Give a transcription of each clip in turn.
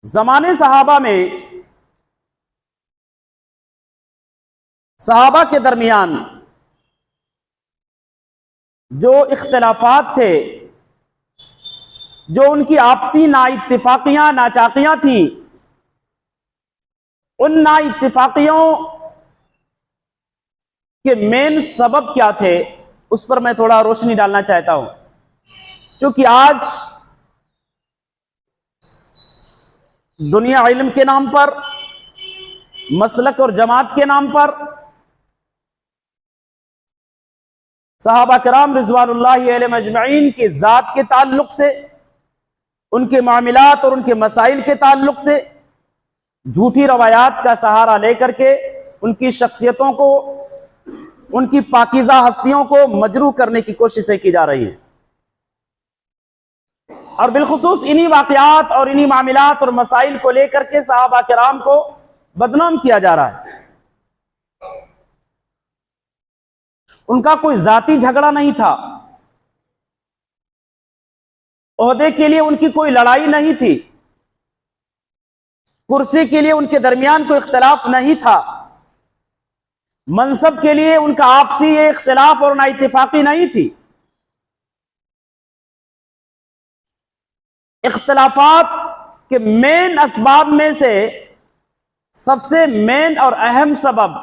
ज़माने सहाबा में सहाबा के दरमियान जो इख्तिलाफात थे, जो उनकी आपसी नाइत्तिफाकियां नाचाकियां थी, उन नाइत्तिफाकियों के मेन सबब क्या थे, उस पर मैं थोड़ा रोशनी डालना चाहता हूं। क्योंकि आज दुनिया इल्म के नाम पर, मसलक और जमात के नाम पर सहाबा किराम रिज़वानुल्लाहि अलैहिम अजमईन की ज़ात के ताल्लुक से, उनके मामलात और उनके मसाइल के ताल्लुक से झूठी रवायात का सहारा लेकर के उनकी शख्सियतों को, उनकी पाकीज़ा हस्तियों को मजरूह करने की कोशिशें की जा रही हैं। और बिलखुसूस इन्हीं वाक़यात और इन्हीं मामलात और मसाइल को लेकर के सहाबा किराम को बदनाम किया जा रहा है। उनका कोई जाती झगड़ा नहीं था, ओहदे के लिए उनकी कोई लड़ाई नहीं थी, कुर्सी के लिए उनके दरमियान कोई इख्तिलाफ नहीं था, मनसब के लिए उनका आपसी ये इख्तिलाफ और नाइत्तिफाकी नहीं थी। इख्तिलाफात के मेन असबाब में से सबसे मेन और अहम सबब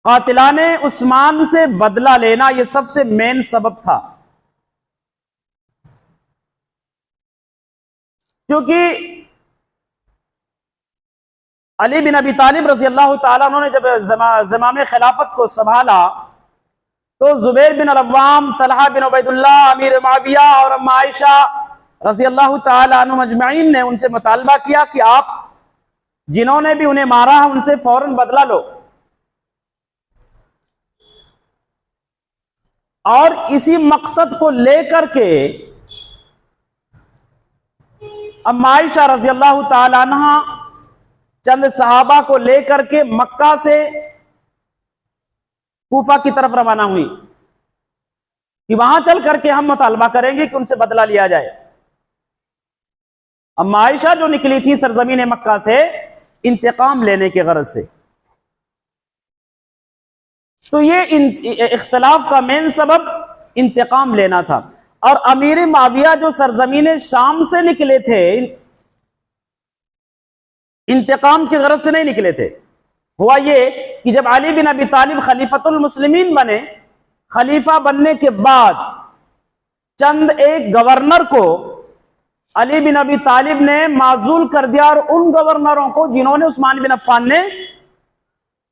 कातिलाने उस्मान से बदला लेना, यह सबसे मेन सबब था। क्योंकि अली बिन अबी तालिब रजी अल्लाह ताला अन्हु ने जब ज़मामे खिलाफत को संभाला तो जुबैर बिन अल-अव्वाम, तलहा बिन उबैदुल्लाह, अमीर मुआविया और अम्मा आयशा रजी अल्लाह ताला अन्हुम अजमईन ने उनसे मुतालबा किया कि आप जिन्होंने भी उन्हें मारा है उनसे फौरन बदला लो। और इसी मकसद को लेकर के अम्मा आयशा रजी अल्लाह ताला अन्हा चंद सहाबा को लेकर के मक्का से कूफा की तरफ रवाना हुई कि वहां चल करके हम मुतालबा करेंगे कि उनसे बदला लिया जाए। अम्मा आयशा जो निकली थी सरजमीन मक्का से इंतकाम लेने के गरज से, तो ये इख्तिलाफ का मेन सबब इंतकाम लेना था। और अमीर मुआविया जो सरजमीन शाम से निकले थे, इंतकाम की गरज से नहीं निकले थे। हुआ ये कि जब अली बिन अबी तालिब खलीफतुल मुस्लिमीन बने, खलीफा बनने के बाद चंद एक गवर्नर को अली बिन अबी तालिब ने माजूल कर दिया, और उन गवर्नरों को जिन्होंने उस्मान बिन अफ़्फ़ान ने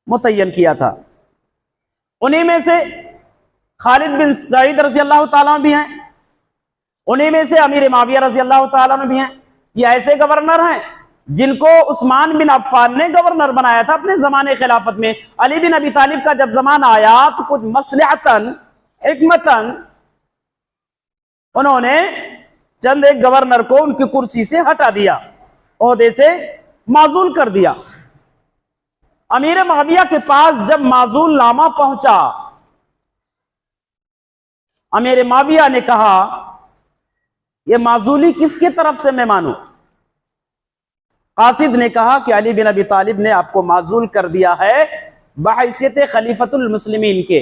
मुतय्यन किया था, उन्हीं में से खालिद बिन सईद रजी अल्लाह ताला भी हैं, उन्हीं में से अमीर मुआविया रजी अल्लाह ताला भी हैं। ये ऐसे गवर्नर हैं जिनको उस्मान बिन अफ़्फ़ान ने गवर्नर बनाया था अपने जमाने खिलाफत में। अली बिन अबी तालिब का जब जमाना आया तो कुछ मसलहतन, हिकमतन उन्होंने चंद एक गवर्नर को उनकी कुर्सी से हटा दिया, ओहदे से माजूल कर दिया। अमीर मुआविया के पास जब माजूल नामा पहुंचा, अमीर मुआविया ने कहा यह माजूली किसके तरफ से मैं मानूं? कासिद ने कहा कि अली बिन अबी तालिब ने आपको माजूल कर दिया है बहैसियत खलीफतुल मुस्लिमीन के।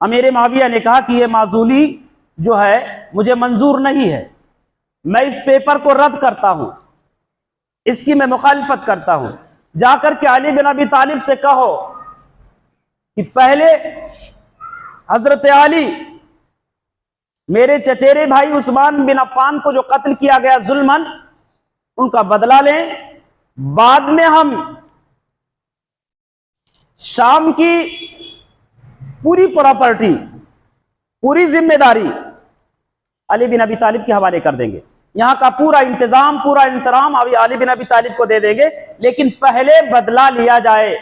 अमीर मुआविया ने कहा कि यह माजूली जो है मुझे मंजूर नहीं है, मैं इस पेपर को रद्द करता हूं, इसकी मैं मुखालिफत करता हूं। जाकर के अली बिन अबी तालिब से कहो कि पहले हजरत अली मेरे चचेरे भाई उस्मान बिन अफ़्फ़ान को जो कत्ल किया गया जुल्मन, उनका बदला लें। बाद में हम शाम की पूरी प्रॉपर्टी, पूरी जिम्मेदारी अली बिन अबी तालिब के हवाले कर देंगे, यहां का पूरा इंतजाम, पूरा इंसराम अभी अली बिन अबी तालिब को दे देंगे, लेकिन पहले बदला लिया जाए।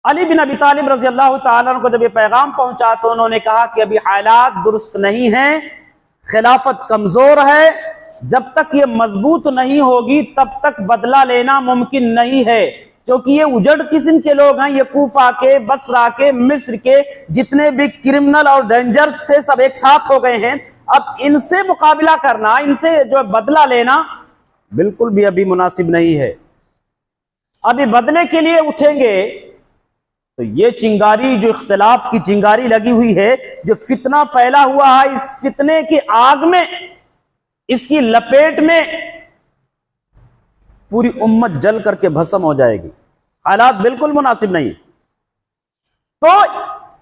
अली बिन अबी तालिब रजी अल्लाह ताला को जब ये पैगाम पहुंचा तो उन्होंने कहा कि अभी हालात दुरुस्त नहीं हैं, खिलाफत कमजोर है, जब तक ये मजबूत नहीं होगी तब तक बदला लेना मुमकिन नहीं है। क्योंकि ये उजड़ किस्म के लोग हैं, ये कूफा के, बसरा के, मिस्र के जितने भी क्रिमिनल और डेंजर्स थे सब एक साथ हो गए हैं। अब इनसे मुकाबला करना, इनसे जो बदला लेना बिल्कुल भी अभी मुनासिब नहीं है। अभी बदले के लिए उठेंगे तो ये चिंगारी, जो इख्तिलाफ की चिंगारी लगी हुई है, जो फितना फैला हुआ है, इस फितने की आग में, इसकी लपेट में पूरी उम्मत जल करके भस्म हो जाएगी। हालात बिल्कुल मुनासिब नहीं। तो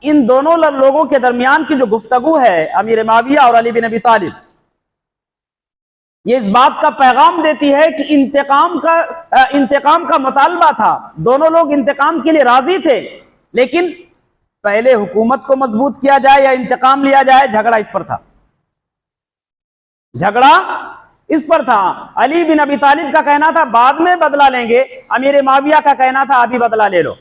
इन दोनों लोगों के दरमियान की जो गुफ्तगू है अमीर मुआविया और अली बिन अबी तालिब, ये इस बात का पैगाम देती है कि इंतकाम का मुतालबा था। दोनों लोग इंतकाम के लिए राजी थे, लेकिन पहले हुकूमत को मजबूत किया जाए या इंतकाम लिया जाए, झगड़ा इस पर था। झगड़ा इस पर था। अली बिन अबी तालिब का कहना था बाद में बदला लेंगे, अमीर मुआविया का कहना था अभी बदला ले लो।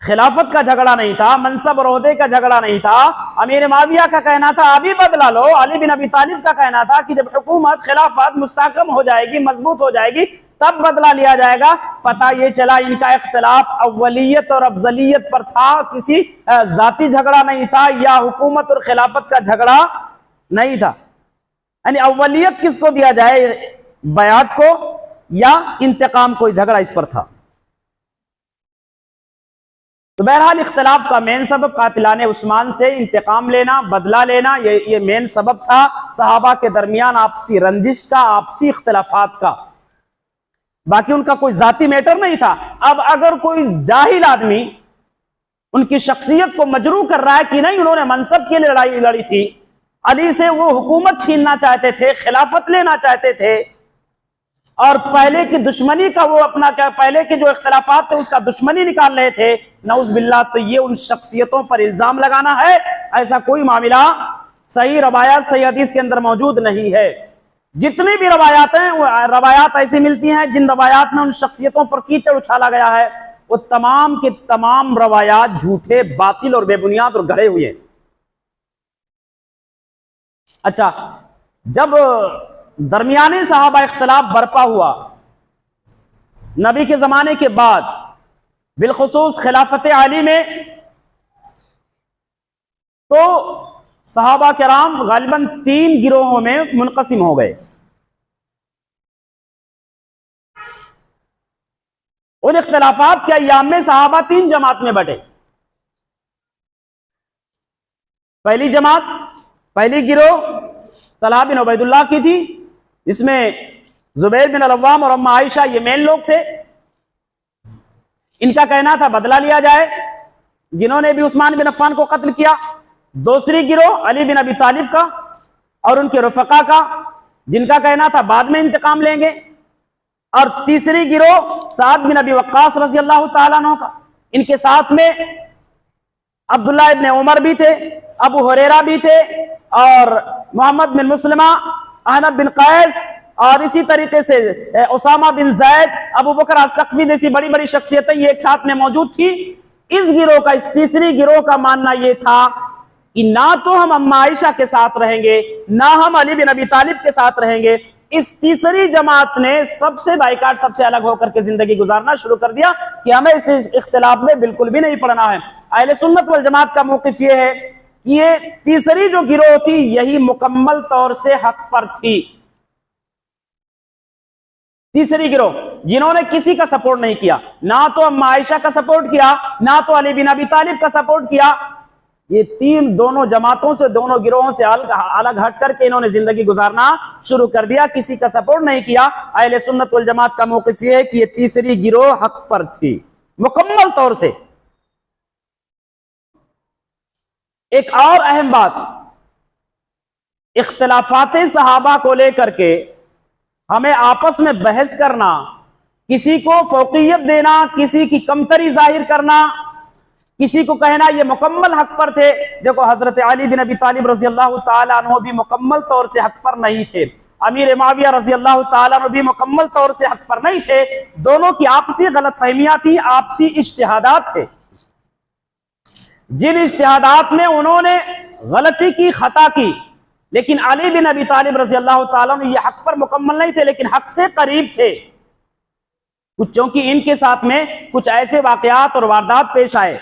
खिलाफत का झगड़ा नहीं था, मनसब और ओहदे का झगड़ा नहीं था। अमीर मुआविया का कहना था अभी बदला लो। अली बिन अबी तालिब का कहना था कि जब हुकूमत खिलाफत मुस्तहकम हो जाएगी, मजबूत हो जाएगी, तब बदला लिया जाएगा। पता ये चला इनका इख्तिलाफ अव्वलियत और अफजलियत पर था, किसी जाती झगड़ा नहीं था या हुकूमत और खिलाफत का झगड़ा नहीं था। यानी अव्वलियत किसको दिया जाए, बयात को या इंतकाम को, झगड़ा इस पर था। तो बहरहाल इख्तिलाफ का मेन सबब कातिलाने उस्मान से इंतकाम लेना, बदला लेना, ये मेन सबब था सहाबा के दरमियान आपसी रंजिश का, आपसी इख्तिलाफात का। बाकी उनका कोई जाती मैटर नहीं था। अब अगर कोई जाहिल आदमी उनकी शख्सियत को मजरू कर रहा है कि नहीं उन्होंने मनसब के लिए लड़ाई लड़ी थी, अली से वो हुकूमत छीनना चाहते थे, खिलाफत लेना चाहते थे, और पहले की दुश्मनी का वो अपना क्या, पहले के जो इख्तिलाफात थे उसका दुश्मनी निकाल रहे थे, नऊज़ बिल्लाह, तो ये उन शख्सियतों पर इल्जाम लगाना है, ऐसा कोई मामला सही रवायात, सही हदीस के अंदर मौजूद नहीं है। जितनी भी रवायात हैं, वो रवायात ऐसी मिलती हैं जिन रवायात में उन शख्सियतों पर कीचड़ उछाला गया है, वो तमाम के तमाम रवायात झूठे, बातिल और बेबुनियाद और गढ़े हुए। अच्छा, जब दरमियानी सहाबा इख्तिलाफ बरपा हुआ नबी के जमाने के बाद, बिलखुसूस खिलाफत अली में, तो सहाबा किराम गालिबन 3 गिरोहों में मुनक़सिम हो गए। उन इख्तिलाफात के अय्याम में सहाबा 3 जमात में बटे। पहली जमात, पहली गिरोह तलहा बिन उबैदुल्लाह की थी, इसमें जुबैर बिन अल-अव्वाम और अम्मा आयशा ये मेन लोग थे। इनका कहना था बदला लिया जाए, जिन्होंने भी उस्मान बिन अफ़्फ़ान को कत्ल किया। दूसरी गिरोह अली बिन अबी तालिब का और उनके रफ़क़ा का, जिनका कहना था बाद में इंतकाम लेंगे। और तीसरी गिरोह साद बिन अबी वक्कास रज़ी अल्लाह तआला अन्हु का। इनके साथ में अब्दुल्लाह इब्न उमर भी थे, अबू हुरैरा भी थे, और मोहम्मद बिन मुस्लिमा, अहनब बिन कैस, और इसी तरीके से उसामा बिन जैद, अबू बकर अस-सक़फ़ी जैसी बड़ी बड़ी शख्सियतें ये एक साथ में मौजूद थी। इस गिरोह का, इस तीसरी गिरोह का मानना यह था कि ना तो हम अम्मा आयशा के साथ रहेंगे, ना हम अली बिन अबी तालिब के साथ रहेंगे। इस तीसरी जमात ने सबसे बाइकाट, सबसे अलग होकर के जिंदगी गुजारना शुरू कर दिया कि हमें इस इख्तिलाफ में बिल्कुल भी नहीं पड़ना है। अहले सुन्नत वल जमात का मौक़िफ़ ये है कि ये तीसरी जो गिरोह थी यही मुकम्मल तौर से हक पर थी। तीसरी गिरोह जिन्होंने किसी का सपोर्ट नहीं किया, ना तो अम्मा आयशा का सपोर्ट किया, ना तो अली बिन अबी तालिब का सपोर्ट किया। ये दोनों जमातों से, दोनों गिरोहों से अलग हट करके इन्होंने जिंदगी गुजारना शुरू कर दिया, किसी का सपोर्ट नहीं किया। अहले सुन्नत वल जमात का मौक़िफ़ ये है कि ये तीसरी गिरोह हक पर थी मुकम्मल तौर से। एक और अहम बात, इख्तिलाफात सहाबा को लेकर के हमें आपस में बहस करना, किसी को फौकियत देना, किसी की कमतरी जाहिर करना, किसी को कहना ये मुकम्मल हक पर थे। देखो, हजरत अली बिन अबी तालिब रज़ी अल्लाह ताला अन्हु भी मुकम्मल तौर से हक पर नहीं थे, अमीर मुआविया रज़ी अल्लाह ताला अन्हु भी मुकम्मल तौर से हक पर नहीं थे। दोनों की आपसी गलतफहमियां थी, आपसी इज्तिहादात थे। जिन इज्तिहादात में उन्होंने गलती की, खता की, लेकिन अली बिन अबी तालिब रज़ी अल्लाह ताला अन्हु ये हक पर मुकम्मल नहीं थे, लेकिन हक से करीब थे। क्योंकि इनके साथ में कुछ ऐसे वाकयात और वारदात पेश आए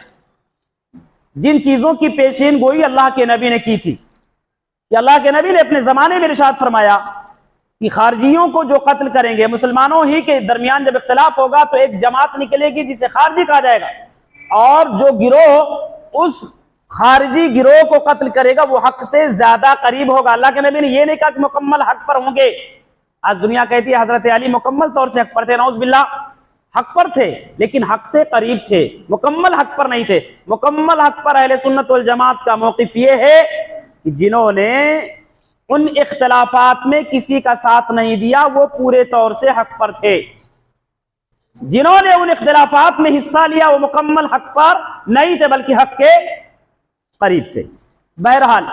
जिन चीजों की पेशीन गोई अल्लाह के नबी ने की थी कि अल्लाह के नबी ने अपने जमाने में इरशाद फरमाया कि खारजियों को जो कत्ल करेंगे, मुसलमानों ही के दरमियान जब इख्तिलाफ होगा तो एक जमात निकलेगी जिसे खारजी कहा जाएगा, और जो गिरोह उस खारजी गिरोह को कत्ल करेगा वो हक से ज्यादा करीब होगा। अल्लाह के नबी ने यह नहीं कहा कि मुकम्मल हक पर होंगे। आज दुनिया कहती है हजरत अली मुकम्मल तौर से हक पर थे, नौज बिल्लाह, हक पर थे लेकिन हक से करीब थे, मुकम्मल हक पर नहीं थे। मुकम्मल हक पर अहले सुन्नत वल जमात का मौकिफ ये है कि जिन्होंने उन इख्तिलाफात में किसी का साथ नहीं दिया वो पूरे तौर से हक पर थे, जिन्होंने उन इख्तिलाफात में हिस्सा लिया वो मुकम्मल हक पर नहीं थे बल्कि हक के करीब थे। बहरहाल